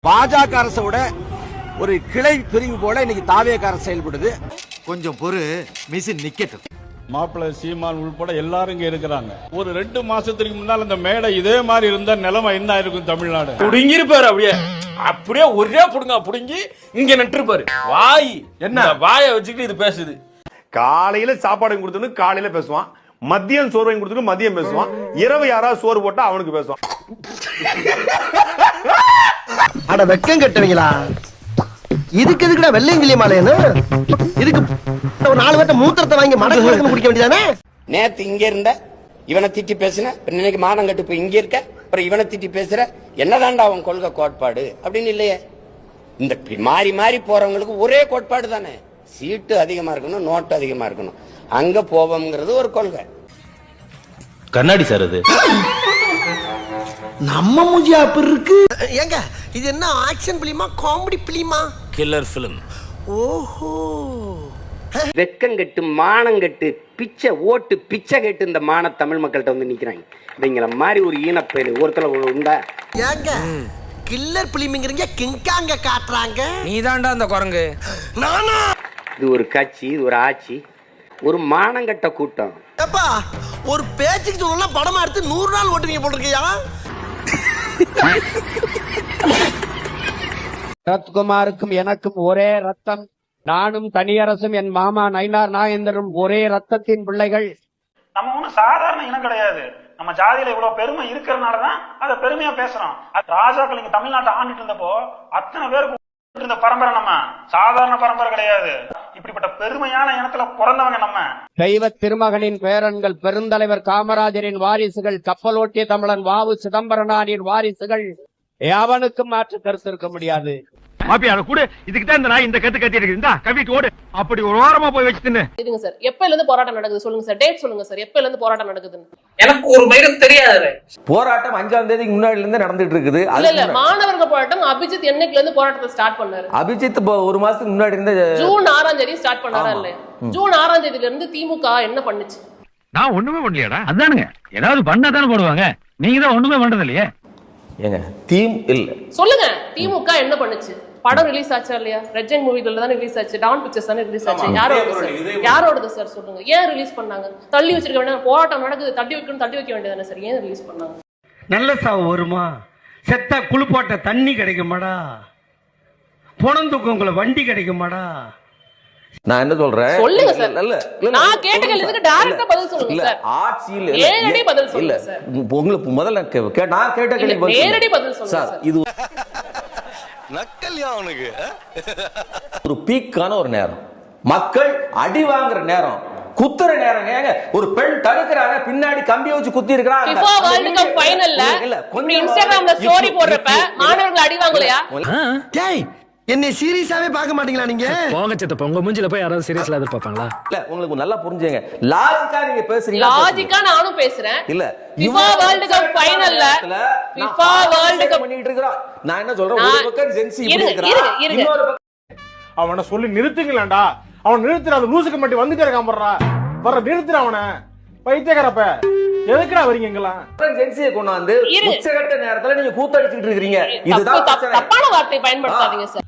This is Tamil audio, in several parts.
பாஜக அரசோட ஒரு கிளை பிரிவு போல இன்னைக்கு தாவேக அரசு செயல்படுது. கொஞ்சம் பொறு, மிஷின் நிக்கட்டும். மாப்பிள்ளை சீமான் உள்பட எல்லாரும் இங்க இருக்கிறாங்க. ஒரு 2 மாசத்துக்கு முன்னால் அந்த மேடை இதே மாதிரி இருந்தா நிலைமை என்ன இருக்கும்? தமிழ்நாடு புடுங்கிருப்பாரு. அப்படியே ஒரே புடுங்கி இங்க நட்டுருப்பாரு. வாய் என்ன வாயை வச்சுக்கிட்டு இது பேசுது. காலையில சாப்பாடு கொடுத்துன்னு காலையில பேசுவான், மதியம் சோறு வாங்கி கொடுத்துட்டு மதியம் பேசுவான், இரவு யாராவது சோறு போட்டா அவனுக்கு பேசுவான். அட வெக்கம் கட்டுவீங்களா? இதுக்கு எதுக்குடா வெள்ளையங்கிலி மாலையன்னு? இதுக்கு ஒரு 4 பேர்ட்ட மூத்திரத்தை வாங்கி மடக்கு குடிக்க வேண்டியதானே? நேத்து இங்க இருந்த இவனை திட்டி பேசுன, இன்னைக்கு மானம் கட்டு போய் இங்க இருக்க, அப்புறம் இவனை திட்டி பேசுற. என்னதான்டா அவன் கொள்கை கோட்பாடு அப்படின்னு இல்லையே. இந்த மாறி மாறி போறவங்களுக்கு ஒரே கோட்பாடு தானே. சீட்டு அதிகமா இருக்கணும், நோட்டு அதிகமா இருக்கணும், அங்க போவோம்ங்கிறது ஒரு கொள்கை. கண்ணாடி சார் அது நம்ம மூஞ்சியா அப்படி இருக்கு. ஏங்க இது என்ன ஆக்ஷன் பிலிமா, காமெடி பிலிமா? Killer film. ஓஹோ. வெக்கங்கெட்டு மானங்கெட்டு பிச்சை ஓட்டு பிச்சை கேட்டு இந்த மான தமிழ் மக்கள்கிட்ட வந்து நிக்கிறாங்க. இவங்கள மாதிரி ஒரு ஈனப்பேரு ஒருத்தல உண்டா? ஏங்க கில்லர் பிலிம்ங்கறீங்க, கிங்காங்க காட்டுறாங்க. நீதான்டா அந்த குரங்கு. நானா? இது ஒரு கட்சி, இது ஒரு ஆட்சி, ஒரு மானங்கட்ட கூட்டம். அப்பா ஒரு பேச்சுக்கு சொல்லலாம் படமா எடுத்து 100 நாள் ஓட்டுவீங்க போட்டிருக்கியா? சரத்குமாருக்கும் எனக்கும் ஒரே ரத்தம். நானும் தனியரசும் என் மாமா நயினார் நாகேந்திரனும் ஒரே ரத்தத்தின் பிள்ளைகள். நம்ம ஒன்றும் சாதாரண இனம் கிடையாது. நம்ம ஜாதியில இவ்வளவு பெருமை இருக்கிறதுனாலதான் அதை பெருமையா பேசுறோம். ராஜாக்கள் இங்க தமிழ்நாட்டை ஆண்டுட்டு இருந்தப்போ அத்தனை பேருக்கு இருந்த பரம்பரை நம்ம சாதாரண பரம்பரை கிடையாது. இப்படிப்பட்ட பெருமையான இனத்துல பிறந்தவங்க நம்ம. தெய்வ திருமகனின் பேரன்கள், பெருந்தலைவர் காமராஜரின் வாரிசுகள், கப்பலோட்டிய தமிழன் வாவு சிதம்பரனாரின் வாரிசுகள். எவனுக்கும் மாற்று கருத்து இருக்க முடியாது. மாப்பியால கூட இதுக்குதான் இந்த நாய் இந்த கத்து கத்தி இருக்கு. இந்த கவிட்டு ஓடு, அப்படி ஒரு ஓரமா போய் வச்சுன்னு. இதுங்க சார், எப்பல இருந்து போராட்டம் நடக்குது சொல்லுங்க சார். டேட் சொல்லுங்க சார், எப்பல இருந்து போராட்டம் நடக்குதுன்னு. எனக்கு ஒரு மயிரும் தெரியாது. போராட்டம் 5ஆம் தேதிக்கு முன்னாடில இருந்து நடந்துட்டு இருக்குது. இல்ல மாணவர்கள் போராட்டம் அபிஜித் என்னைக்குல இருந்து போராட்டத்தை ஸ்டார்ட் பண்ணாரு? அபிஜித் ஒரு மாசத்துக்கு முன்னாடி இருந்து ஜூன் 6ஆம் தேதி ஸ்டார்ட் பண்ணாரா இல்ல? ஜூன் 6ஆம் தேதியில இருந்து திமுக என்ன பண்ணுச்சு? நான் ஒண்ணுமே பண்ணலையாடா. அதானுங்க, ஏதாவது பண்ணா தானே போடுவாங்க. நீங்க தான் ஒண்ணுமே பண்றது இல்லையே. ஏங்க தீம் இல்ல சொல்லுங்க, திமுக என்ன பண்ணுச்சு? படம் ரிலீஸ் ஆச்சா இல்லையா? ரெஜன் மூவில தான் ரிலீஸ் ஆச்சு, டான் பிக்சர்ஸ் தானே ரிலீஸ் ஆச்சு. யாரோடது சார் சொல்லுங்க? ஏன் ரிலீஸ் பண்ணாங்க? தள்ளி வச்சிருக்க வேண்டாம், போராட்டம் நடக்குது, தள்ளி வைக்க வேண்டியதானே சார். ஏன் ரிலீஸ் பண்ணாங்க? நல்ல சாவு வருமா? செத்தா குளிப்பாட்ட தண்ணி கிடைக்குமாடா? புணந்துக்கு வண்டி கிடைக்குமாடா? நான் என்ன சொல்றேன் சொல்லுங்க சார். நான் கேட்ட கேள்விக்கு டைரக்டா பதில் சொல்லுங்க சார். ஆட்சியில் நேரடி பதில் சொல்லுங்க சார். உங்களுக்கு முதல்ல நான் கேட்ட கேள்வி நேரடி பதில் சொல்லுங்க சார். இது நக்கல்யா அவனுக்கு. ஒரு பீக்கான ஒரு நேரம், மக்கள் அடி வாங்குற நேரம், குத்துற நேரம். ஏங்க ஒரு பெண் தடுக்கிறாங்க, பின்னாடி கம்பி வச்சு குத்தி இருக்காங்க. FIFA வேர்ல்ட் கப் ஃபைனல்ல இன்ஸ்டாகிராம்ல ஸ்டோரி போடுறப்ப மாணவர்கள் அடி வாங்கலையா? டேய் என்னை சீரியஸாவே பார்க்க மாட்டீங்களா நீங்க? போங்க செத்த உங்க மூஞ்சில போய் யாராவது சீரியஸ்ல எதிர்பார்ப்பாங்களா? இல்ல உங்களுக்கு நல்லா புரிஞ்சுங்க. லாஜிக்கா நீங்க பேசுறீங்க. லாஜிக்கா நானும் பேசுறேன். இல்ல FIFA வேர்ல்ட் கப் ஃபைனல்ல FIFA வேர்ல்ட் கப் பண்ணிட்டு இருக்கோம். நான் என்ன சொல்றேன், ஒரு பக்கம் ஜென்சி இப்படி இருக்கறான், இன்னொரு பக்கம் அவனை சொல்லி நிறுத்துங்களேன்டா. அவன் நிறுத்துற, அந்த லூசுக்கு மட்டும் வந்துட்டே இருக்கான். வர நிறுத்துற அவனை. பைத்தியக்காரப்ப எதுக்குடா வரீங்க எங்கலாம்? ஜென்சியை கொண்டு வந்து உச்சகட்ட நேரத்துல நீங்க கூத்தடிச்சிட்டு இருக்கீங்க. இதுதான் தப்பான வார்த்தை பயன்படுத்தாதீங்க சார்.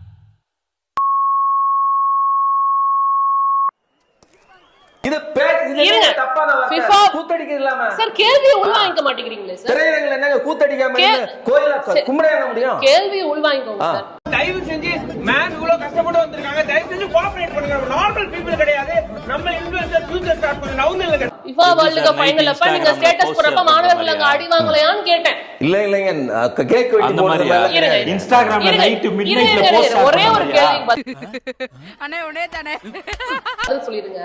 இது பேச்சு தப்பான வார்த்தை. கூத்தடிக்கலாமா சார்? கேள்வியை உள்வாங்கிக்க மாட்டேங்கிறீங்களே சார். திரையரங்குல என்னங்க கூத்தடிக்காம கோயிலா கும்பிட முடியும்? கேள்வியை உள்வாங்கிக்கோங்க சார். தயவு செஞ்சு மேன் இவ்வளவு கஷ்டப்பட்டு வந்திருக்காங்க, தயவு செஞ்சு கோஆபரேட் பண்ணுங்க. நார்மல் பீப்பிள் கிடையாது, நம்ம இன்ஃப்ளூயன்சர் ஃபியூச்சர் ஸ்டார்ட் பண்ண நவுந்தல்ல. FIFA வேர்ல்ட் கப் ஃபைனல் அப்ப நீங்க ஸ்டேட்டஸ் போறப்ப மாணவர்கள் அங்க அடி வாங்கலையான்னு கேட்டேன். இல்லங்க கேக் வெட்டி போடுறது இன்ஸ்டாகிராம்ல நைட் மிட்நைட்ல போஸ்ட் ஒரே ஒரு கேள்வி அண்ணே உடனே தானே அது சொல்லிடுங்க.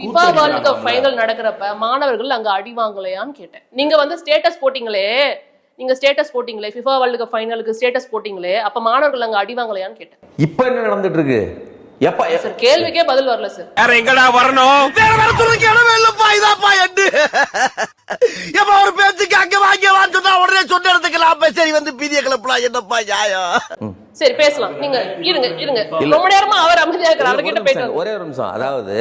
FIFA வேர்ல்ட் கப் ஃபைனல் நடக்கிறப்ப மாணவர்கள் அங்க அடி வாங்கலையான்னு கேட்டேன். நீங்க வந்து ஸ்டேட்டஸ் போட்டீங்களே, FIFA வேர்ல்ட் கப் ஃபைனலுக்கு ஸ்டேட்டஸ் போட்டீங்களே, அப்ப மாணவர்கள் அங்க அடி வாங்கலையான்னு கேட்டேன். இப்போ என்ன நடந்துட்டு இருக்கு? எப்ப சார் கேள்விக்கே பதில் வரல சார். வேற எங்கடா வரணும்? வேற சொல்லுங்க, இடமே இல்லப்பா, இதாப்பா எண்டு. எப்ப ஒரு பேச்சுக்கு அங்க வாங்கியவான்னு சொன்னா உடனே சொன்ன இடத்துக்கலாம் சரி வந்து பீதிய கிளப்பலாம் என்னப்பா நியாயம். சரி பேசலாம். நீங்க இருங்க ரொம்ப நேரமா அவர் அமைதியா இருக்கிறார். அவர்கிட்ட பேசுங்க. ஒரே ஒரு நிமிஷம். அதாவது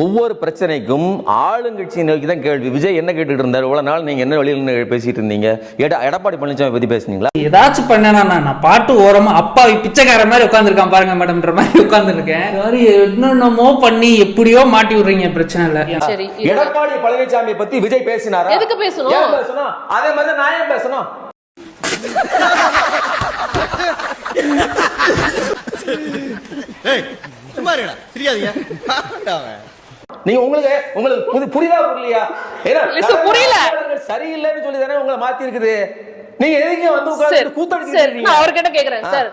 ஒவ்வொரு பிரச்சனைக்கும் ஆளுங்கட்சியை நோக்கி தான் கேள்வி. விஜய் என்ன கேட்டுட்டு இருந்தாரு இவ்வளவு நாள்? நீங்க என்ன வழியில பேசிட்டு இருந்தீங்க? எடப்பாடி பழனிசாமி பத்தி பேசுனீங்களா? ஏதாச்சும் பண்ணனா நான் பாட்டு ஓரமா அப்பாவி பிச்சைக்கார மாதிரி உட்கார்ந்துருக்கான் பாருங்க மேடம்ன்ற மாதிரி உட்கார்ந்துருக்கேன். சாரி என்னென்னமோ பண்ணி எப்படியோ மாட்டி விடுறீங்க. பிரச்சனை இல்ல. சரி, எடப்பாடி பழனிசாமி பத்தி விஜய் பேசினாரா? எதுக்கு பேசணும்? ஏன் பேசணும்? அதே மாதிரி நான் ஏன் பேசணும்? நீங்க உங்களுக்கு புரியுதா புரியலையா? புரியல. சரியில்லைன்னு சொல்லி தானே உங்களை மாத்தி இருக்குது. நீங்க எதுக்கு வந்து உட்கார்ந்து கூத்தடிக்கிறீங்க? நான் அவர்கிட்ட கேக்குறேன் சார்.